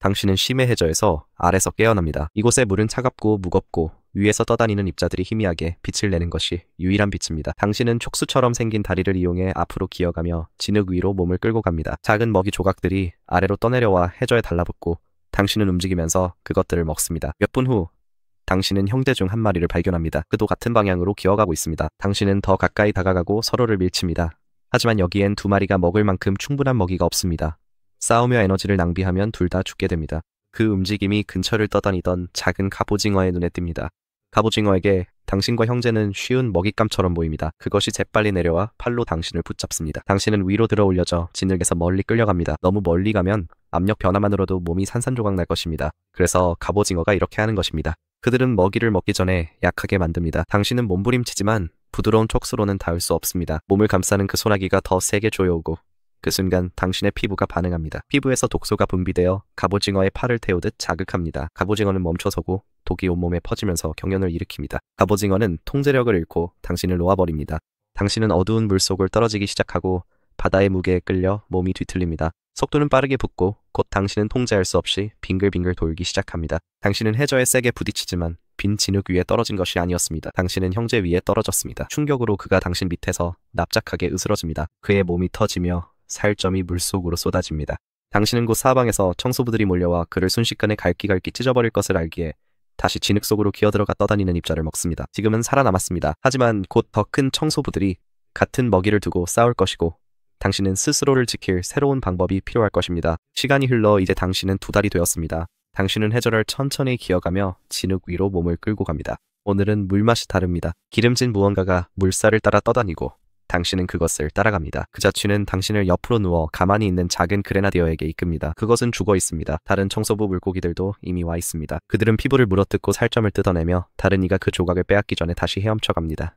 당신은 심해해저에서 아래서 깨어납니다. 이곳의 물은 차갑고 무겁고 위에서 떠다니는 입자들이 희미하게 빛을 내는 것이 유일한 빛입니다. 당신은 촉수처럼 생긴 다리를 이용해 앞으로 기어가며 진흙 위로 몸을 끌고 갑니다. 작은 먹이 조각들이 아래로 떠내려와 해저에 달라붙고 당신은 움직이면서 그것들을 먹습니다. 몇 분 후 당신은 형제 중 한 마리를 발견합니다. 그도 같은 방향으로 기어가고 있습니다. 당신은 더 가까이 다가가고 서로를 밀칩니다. 하지만 여기엔 두 마리가 먹을 만큼 충분한 먹이가 없습니다. 싸우며 에너지를 낭비하면 둘 다 죽게 됩니다. 그 움직임이 근처를 떠다니던 작은 갑오징어의 눈에 띕니다. 갑오징어에게 당신과 형제는 쉬운 먹잇감처럼 보입니다. 그것이 재빨리 내려와 팔로 당신을 붙잡습니다. 당신은 위로 들어 올려져 진흙에서 멀리 끌려갑니다. 너무 멀리 가면 압력 변화만으로도 몸이 산산조각 날 것입니다. 그래서 갑오징어가 이렇게 하는 것입니다. 그들은 먹이를 먹기 전에 약하게 만듭니다. 당신은 몸부림치지만 부드러운 촉수로는 닿을 수 없습니다. 몸을 감싸는 그 소나기가 더 세게 조여오고 그 순간 당신의 피부가 반응합니다. 피부에서 독소가 분비되어 갑오징어의 팔을 태우듯 자극합니다. 갑오징어는 멈춰서고 독이 온몸에 퍼지면서 경련을 일으킵니다. 갑오징어는 통제력을 잃고 당신을 놓아버립니다. 당신은 어두운 물속을 떨어지기 시작하고 바다의 무게에 끌려 몸이 뒤틀립니다. 속도는 빠르게 붙고 곧 당신은 통제할 수 없이 빙글빙글 돌기 시작합니다. 당신은 해저에 세게 부딪히지만 빈 진흙 위에 떨어진 것이 아니었습니다. 당신은 형제 위에 떨어졌습니다. 충격으로 그가 당신 밑에서 납작하게 으스러집니다. 그의 몸이 터지며 살점이 물속으로 쏟아집니다. 당신은 곧 사방에서 청소부들이 몰려와 그를 순식간에 갈기갈기 찢어버릴 것을 알기에 다시 진흙 속으로 기어들어가 떠다니는 입자를 먹습니다. 지금은 살아남았습니다. 하지만 곧 더 큰 청소부들이 같은 먹이를 두고 싸울 것이고 당신은 스스로를 지킬 새로운 방법이 필요할 것입니다. 시간이 흘러 이제 당신은 두 달이 되었습니다. 당신은 해저를 천천히 기어가며 진흙 위로 몸을 끌고 갑니다. 오늘은 물맛이 다릅니다. 기름진 무언가가 물살을 따라 떠다니고 당신은 그것을 따라갑니다. 그 자취는 당신을 옆으로 누워 가만히 있는 작은 그레나디어에게 이끕니다. 그것은 죽어 있습니다. 다른 청소부 물고기들도 이미 와 있습니다. 그들은 피부를 물어뜯고 살점을 뜯어내며 다른 이가 그 조각을 빼앗기 전에 다시 헤엄쳐 갑니다.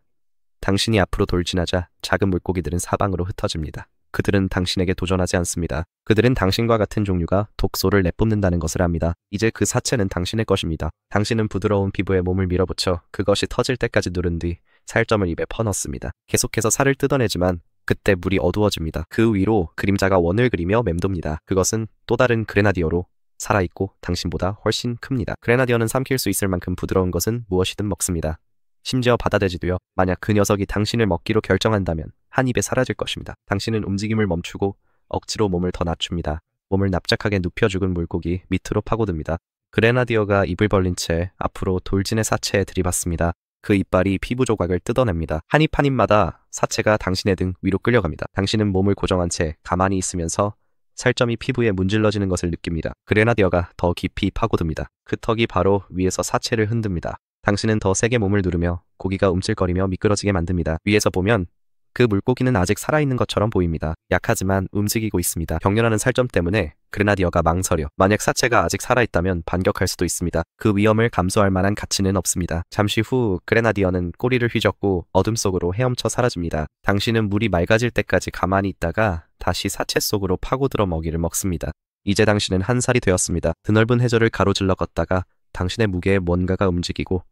당신이 앞으로 돌진하자 작은 물고기들은 사방으로 흩어집니다. 그들은 당신에게 도전하지 않습니다. 그들은 당신과 같은 종류가 독소를 내뿜는다는 것을 압니다. 이제 그 사체는 당신의 것입니다. 당신은 부드러운 피부에 몸을 밀어붙여 그것이 터질 때까지 누른 뒤 살점을 입에 퍼넣습니다. 계속해서 살을 뜯어내지만 그때 물이 어두워집니다. 그 위로 그림자가 원을 그리며 맴돕니다. 그것은 또 다른 그레나디어로 살아있고 당신보다 훨씬 큽니다. 그레나디어는 삼킬 수 있을 만큼 부드러운 것은 무엇이든 먹습니다. 심지어 바다돼지도요. 만약 그 녀석이 당신을 먹기로 결정한다면 한 입에 사라질 것입니다. 당신은 움직임을 멈추고 억지로 몸을 더 낮춥니다. 몸을 납작하게 눕혀 죽은 물고기 밑으로 파고듭니다. 그레나디어가 입을 벌린 채 앞으로 돌진의 사체에 들이받습니다. 그 이빨이 피부 조각을 뜯어냅니다. 한 입 한 입마다 사체가 당신의 등 위로 끌려갑니다. 당신은 몸을 고정한 채 가만히 있으면서 살점이 피부에 문질러지는 것을 느낍니다. 그레나디어가 더 깊이 파고듭니다. 그 턱이 바로 위에서 사체를 흔듭니다. 당신은 더 세게 몸을 누르며 고기가 움찔거리며 미끄러지게 만듭니다. 위에서 보면 그 물고기는 아직 살아있는 것처럼 보입니다. 약하지만 움직이고 있습니다. 격렬하는 살점 때문에 그레나디어가 망설여 만약 사체가 아직 살아있다면 반격할 수도 있습니다. 그 위험을 감수할 만한 가치는 없습니다. 잠시 후 그레나디어는 꼬리를 휘젓고 어둠 속으로 헤엄쳐 사라집니다. 당신은 물이 맑아질 때까지 가만히 있다가 다시 사체 속으로 파고들어 먹이를 먹습니다. 이제 당신은 한 살이 되었습니다. 드넓은 해저를 가로질러 걷다가 당신의 무게에 뭔가가 움직이고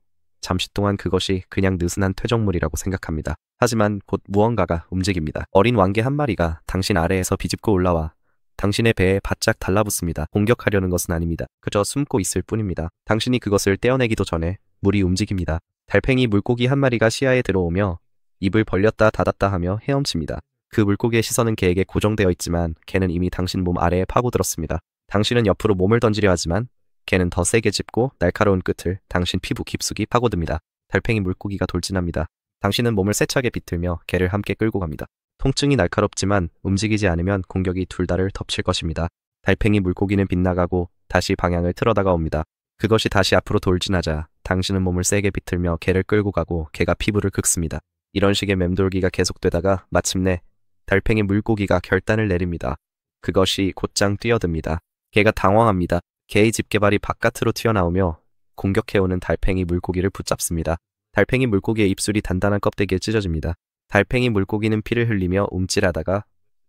잠시 동안 그것이 그냥 느슨한 퇴적물이라고 생각합니다. 하지만 곧 무언가가 움직입니다. 어린 왕개 한 마리가 당신 아래에서 비집고 올라와 당신의 배에 바짝 달라붙습니다. 공격하려는 것은 아닙니다. 그저 숨고 있을 뿐입니다. 당신이 그것을 떼어내기도 전에 물이 움직입니다. 달팽이 물고기 한 마리가 시야에 들어오며 입을 벌렸다 닫았다 하며 헤엄칩니다. 그 물고기의 시선은 개에게 고정되어 있지만 개는 이미 당신 몸 아래에 파고들었습니다. 당신은 옆으로 몸을 던지려 하지만 개는 더 세게 짚고 날카로운 끝을 당신 피부 깊숙이 파고듭니다. 달팽이 물고기가 돌진합니다. 당신은 몸을 세차게 비틀며 개를 함께 끌고 갑니다. 통증이 날카롭지만 움직이지 않으면 공격이 둘 다를 덮칠 것입니다. 달팽이 물고기는 빗나가고 다시 방향을 틀어다가 옵니다. 그것이 다시 앞으로 돌진하자 당신은 몸을 세게 비틀며 개를 끌고 가고 개가 피부를 긁습니다. 이런 식의 맴돌기가 계속되다가 마침내 달팽이 물고기가 결단을 내립니다. 그것이 곧장 뛰어듭니다. 개가 당황합니다. 개의 집게발이 바깥으로 튀어나오며 공격해오는 달팽이 물고기를 붙잡습니다. 달팽이 물고기의 입술이 단단한 껍데기에 찢어집니다. 달팽이 물고기는 피를 흘리며 움찔하다가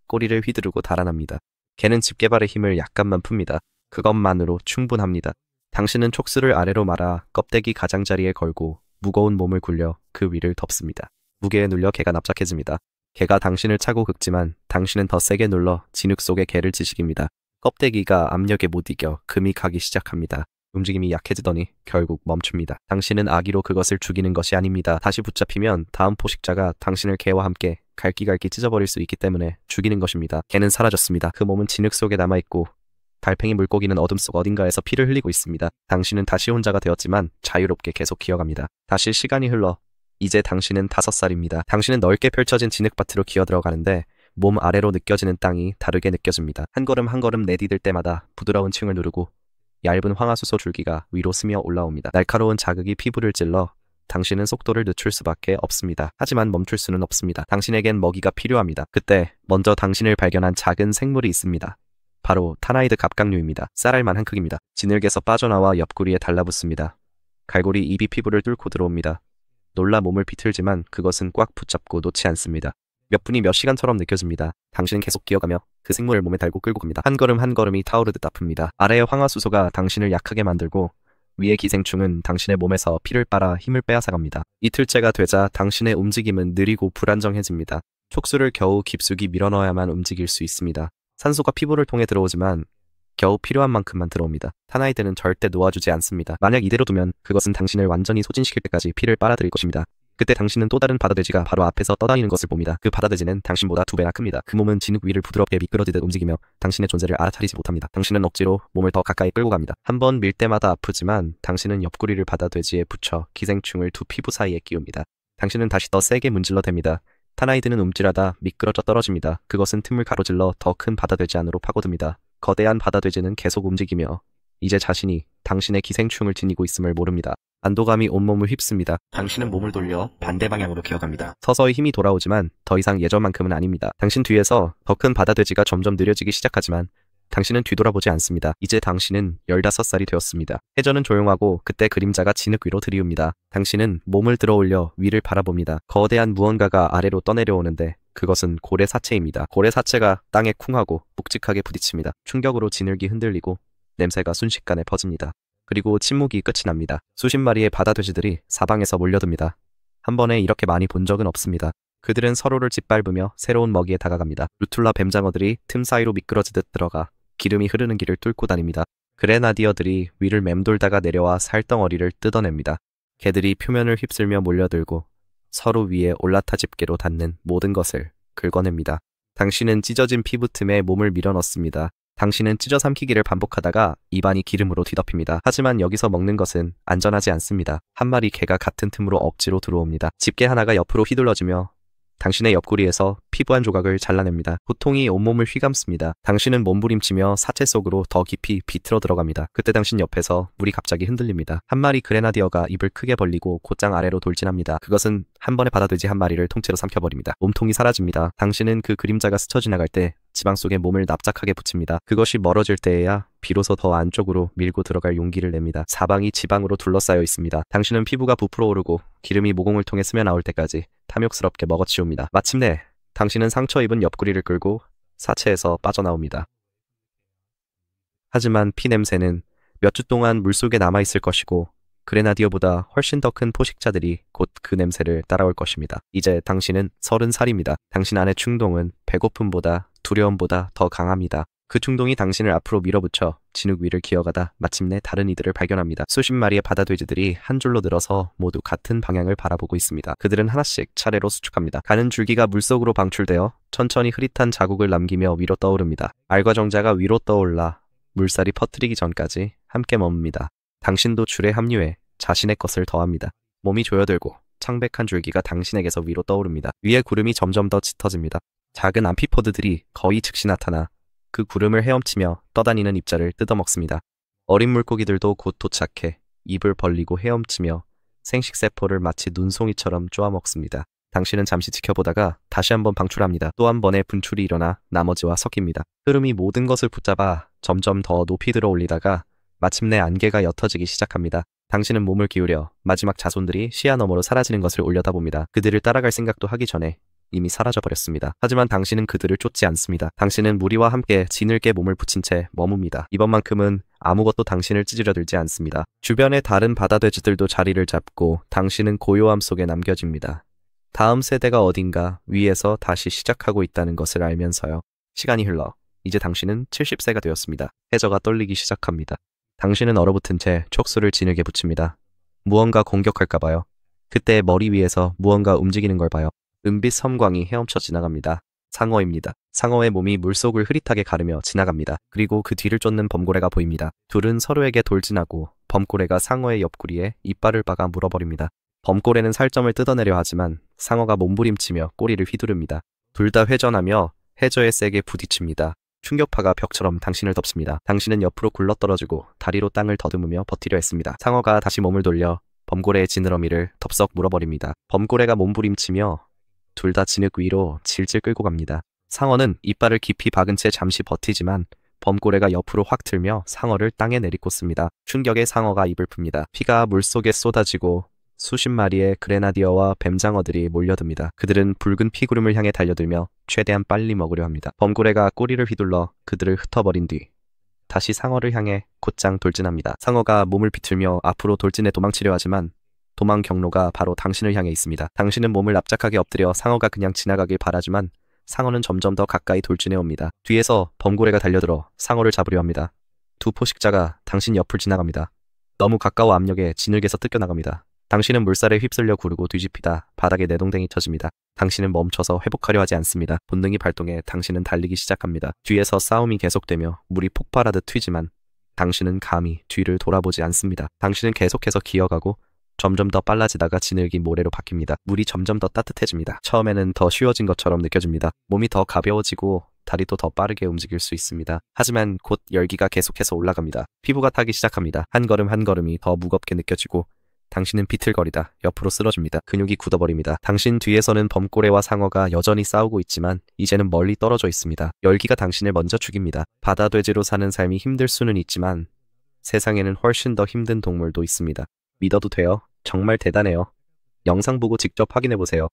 꼬리를 휘두르고 달아납니다. 개는 집게발의 힘을 약간만 풉니다. 그것만으로 충분합니다. 당신은 촉수를 아래로 말아 껍데기 가장자리에 걸고 무거운 몸을 굴려 그 위를 덮습니다. 무게에 눌려 개가 납작해집니다. 개가 당신을 차고 긁지만 당신은 더 세게 눌러 진흙 속에 개를 지식입니다. 껍데기가 압력에 못 이겨 금이 가기 시작합니다. 움직임이 약해지더니 결국 멈춥니다. 당신은 아기로 그것을 죽이는 것이 아닙니다. 다시 붙잡히면 다음 포식자가 당신을 개와 함께 갈기갈기 찢어버릴 수 있기 때문에 죽이는 것입니다. 개는 사라졌습니다. 그 몸은 진흙 속에 남아있고 달팽이 물고기는 어둠 속 어딘가에서 피를 흘리고 있습니다. 당신은 다시 혼자가 되었지만 자유롭게 계속 기어갑니다. 다시 시간이 흘러 이제 당신은 5살입니다. 당신은 넓게 펼쳐진 진흙밭으로 기어들어가는데 몸 아래로 느껴지는 땅이 다르게 느껴집니다. 한 걸음 한 걸음 내디딜 때마다 부드러운 층을 누르고 얇은 황화수소 줄기가 위로 스며 올라옵니다. 날카로운 자극이 피부를 찔러 당신은 속도를 늦출 수밖에 없습니다. 하지만 멈출 수는 없습니다. 당신에겐 먹이가 필요합니다. 그때 먼저 당신을 발견한 작은 생물이 있습니다. 바로 타나이드 갑각류입니다. 쌀알만한 크기입니다. 진흙에서 빠져나와 옆구리에 달라붙습니다. 갈고리 입이 피부를 뚫고 들어옵니다. 놀라 몸을 비틀지만 그것은 꽉 붙잡고 놓지 않습니다. 몇 분이 몇 시간처럼 느껴집니다. 당신은 계속 기어가며 그 생물을 몸에 달고 끌고 갑니다. 한 걸음 한 걸음이 타오르듯 아픕니다. 아래의 황화수소가 당신을 약하게 만들고 위의 기생충은 당신의 몸에서 피를 빨아 힘을 빼앗아갑니다. 이틀째가 되자 당신의 움직임은 느리고 불안정해집니다. 촉수를 겨우 깊숙이 밀어넣어야만 움직일 수 있습니다. 산소가 피부를 통해 들어오지만 겨우 필요한 만큼만 들어옵니다. 타나이드는 절대 놓아주지 않습니다. 만약 이대로 두면 그것은 당신을 완전히 소진시킬 때까지 피를 빨아들일 것입니다. 그때 당신은 또 다른 바다돼지가 바로 앞에서 떠다니는 것을 봅니다. 그 바다돼지는 당신보다 2배나 큽니다. 그 몸은 진흙 위를 부드럽게 미끄러지듯 움직이며 당신의 존재를 알아차리지 못합니다. 당신은 억지로 몸을 더 가까이 끌고 갑니다. 한 번 밀 때마다 아프지만 당신은 옆구리를 바다돼지에 붙여 기생충을 두 피부 사이에 끼웁니다. 당신은 다시 더 세게 문질러 댑니다. 타나이드는 움찔하다 미끄러져 떨어집니다. 그것은 틈을 가로질러 더 큰 바다돼지 안으로 파고듭니다. 거대한 바다돼지는 계속 움직이며 이제 자신이 당신의 기생충을 지니고 있음을 모릅니다. 안도감이 온몸을 휩습니다. 당신은 몸을 돌려 반대 방향으로 기어갑니다. 서서히 힘이 돌아오지만 더 이상 예전만큼은 아닙니다. 당신 뒤에서 더 큰 바다돼지가 점점 느려지기 시작하지만 당신은 뒤돌아보지 않습니다. 이제 당신은 15살이 되었습니다. 해저는 조용하고 그때 그림자가 진흙 위로 들이웁니다. 당신은 몸을 들어올려 위를 바라봅니다. 거대한 무언가가 아래로 떠내려오는데 그것은 고래 사체입니다. 고래 사체가 땅에 쿵하고 묵직하게 부딪힙니다. 충격으로 진흙이 흔들리고 냄새가 순식간에 퍼집니다. 그리고 침묵이 끝이 납니다. 수십 마리의 바다돼지들이 사방에서 몰려듭니다. 한 번에 이렇게 많이 본 적은 없습니다. 그들은 서로를 짓밟으며 새로운 먹이에 다가갑니다. 루툴라 뱀장어들이 틈 사이로 미끄러지듯 들어가 기름이 흐르는 길을 뚫고 다닙니다. 그레나디어들이 위를 맴돌다가 내려와 살덩어리를 뜯어냅니다. 개들이 표면을 휩쓸며 몰려들고 서로 위에 올라타 집게로 닿는 모든 것을 긁어냅니다. 당신은 찢어진 피부 틈에 몸을 밀어넣습니다. 당신은 찢어 삼키기를 반복하다가 입안이 기름으로 뒤덮입니다. 하지만 여기서 먹는 것은 안전하지 않습니다. 한 마리 개가 같은 틈으로 억지로 들어옵니다. 집게 하나가 옆으로 휘둘러지며 당신의 옆구리에서 피부 한 조각을 잘라냅니다. 고통이 온몸을 휘감습니다. 당신은 몸부림치며 사체 속으로 더 깊이 비틀어 들어갑니다. 그때 당신 옆에서 물이 갑자기 흔들립니다. 한 마리 그레나디어가 입을 크게 벌리고 곧장 아래로 돌진합니다. 그것은 한 번에 바다돼지 한 마리를 통째로 삼켜버립니다. 몸통이 사라집니다. 당신은 그 그림자가 스쳐 지나갈 때 지방 속에 몸을 납작하게 붙입니다. 그것이 멀어질 때에야 비로소 더 안쪽으로 밀고 들어갈 용기를 냅니다. 사방이 지방으로 둘러싸여 있습니다. 당신은 피부가 부풀어 오르고 기름이 모공을 통해 스며 나올 때까지 탐욕스럽게 먹어치웁니다. 마침내 당신은 상처 입은 옆구리를 끌고 사체에서 빠져나옵니다. 하지만 피 냄새는 몇 주 동안 물속에 남아있을 것이고 그레나디어보다 훨씬 더 큰 포식자들이 곧 그 냄새를 따라올 것입니다. 이제 당신은 30살입니다. 당신 안의 충동은 배고픔보다 두려움보다 더 강합니다. 그 충동이 당신을 앞으로 밀어붙여 진흙 위를 기어가다 마침내 다른 이들을 발견합니다. 수십 마리의 바다돼지들이 한 줄로 늘어서 모두 같은 방향을 바라보고 있습니다. 그들은 하나씩 차례로 수축합니다. 가는 줄기가 물속으로 방출되어 천천히 흐릿한 자국을 남기며 위로 떠오릅니다. 알과 정자가 위로 떠올라 물살이 퍼뜨리기 전까지 함께 머뭅니다. 당신도 줄에 합류해 자신의 것을 더합니다. 몸이 조여들고 창백한 줄기가 당신에게서 위로 떠오릅니다. 위에 구름이 점점 더 짙어집니다. 작은 암피포드들이 거의 즉시 나타나 그 구름을 헤엄치며 떠다니는 입자를 뜯어먹습니다. 어린 물고기들도 곧 도착해 입을 벌리고 헤엄치며 생식세포를 마치 눈송이처럼 쪼아먹습니다. 당신은 잠시 지켜보다가 다시 한번 방출합니다. 또 한 번의 분출이 일어나 나머지와 섞입니다. 흐름이 모든 것을 붙잡아 점점 더 높이 들어 올리다가 마침내 안개가 옅어지기 시작합니다. 당신은 몸을 기울여 마지막 자손들이 시야 너머로 사라지는 것을 올려다봅니다. 그들을 따라갈 생각도 하기 전에 이미 사라져버렸습니다. 하지만 당신은 그들을 쫓지 않습니다. 당신은 무리와 함께 진흙에 몸을 붙인 채 머뭅니다. 이번만큼은 아무것도 당신을 찌르려 들지 않습니다. 주변의 다른 바다돼지들도 자리를 잡고 당신은 고요함 속에 남겨집니다. 다음 세대가 어딘가 위에서 다시 시작하고 있다는 것을 알면서요. 시간이 흘러 이제 당신은 70세가 되었습니다. 해저가 떨리기 시작합니다. 당신은 얼어붙은 채 촉수를 진흙에 붙입니다. 무언가 공격할까봐요. 그때 머리 위에서 무언가 움직이는 걸 봐요. 은빛 섬광이 헤엄쳐 지나갑니다. 상어입니다. 상어의 몸이 물속을 흐릿하게 가르며 지나갑니다. 그리고 그 뒤를 쫓는 범고래가 보입니다. 둘은 서로에게 돌진하고 범고래가 상어의 옆구리에 이빨을 박아 물어버립니다. 범고래는 살점을 뜯어내려 하지만 상어가 몸부림치며 꼬리를 휘두릅니다. 둘 다 회전하며 해저에 세게 부딪힙니다. 충격파가 벽처럼 당신을 덮습니다. 당신은 옆으로 굴러떨어지고 다리로 땅을 더듬으며 버티려 했습니다. 상어가 다시 몸을 돌려 범고래의 지느러미를 덥석 물어버립니다. 범고래가 몸부림치며 둘 다 진흙 위로 질질 끌고 갑니다. 상어는 이빨을 깊이 박은 채 잠시 버티지만 범고래가 옆으로 확 틀며 상어를 땅에 내리꽂습니다. 충격에 상어가 입을 풉니다. 피가 물속에 쏟아지고 수십 마리의 그레나디어와 뱀장어들이 몰려듭니다. 그들은 붉은 피구름을 향해 달려들며 최대한 빨리 먹으려 합니다. 범고래가 꼬리를 휘둘러 그들을 흩어버린 뒤 다시 상어를 향해 곧장 돌진합니다. 상어가 몸을 비틀며 앞으로 돌진해 도망치려 하지만 도망 경로가 바로 당신을 향해 있습니다. 당신은 몸을 납작하게 엎드려 상어가 그냥 지나가길 바라지만 상어는 점점 더 가까이 돌진해 옵니다. 뒤에서 범고래가 달려들어 상어를 잡으려 합니다. 두 포식자가 당신 옆을 지나갑니다. 너무 가까워 압력에 진흙에서 뜯겨나갑니다. 당신은 물살에 휩쓸려 구르고 뒤집히다 바닥에 내동댕이 쳐집니다. 당신은 멈춰서 회복하려 하지 않습니다. 본능이 발동해 당신은 달리기 시작합니다. 뒤에서 싸움이 계속되며 물이 폭발하듯 튀지만 당신은 감히 뒤를 돌아보지 않습니다. 당신은 계속해서 기어가고 점점 더 빨라지다가 진흙이 모래로 바뀝니다. 물이 점점 더 따뜻해집니다. 처음에는 더 쉬워진 것처럼 느껴집니다. 몸이 더 가벼워지고 다리도 더 빠르게 움직일 수 있습니다. 하지만 곧 열기가 계속해서 올라갑니다. 피부가 타기 시작합니다. 한 걸음 한 걸음이 더 무겁게 느껴지고 당신은 비틀거리다 옆으로 쓰러집니다. 근육이 굳어버립니다. 당신 뒤에서는 범고래와 상어가 여전히 싸우고 있지만 이제는 멀리 떨어져 있습니다. 열기가 당신을 먼저 죽입니다. 바다 돼지로 사는 삶이 힘들 수는 있지만 세상에는 훨씬 더 힘든 동물도 있습니다. 믿어도 돼요? 정말 대단해요. 영상 보고 직접 확인해보세요.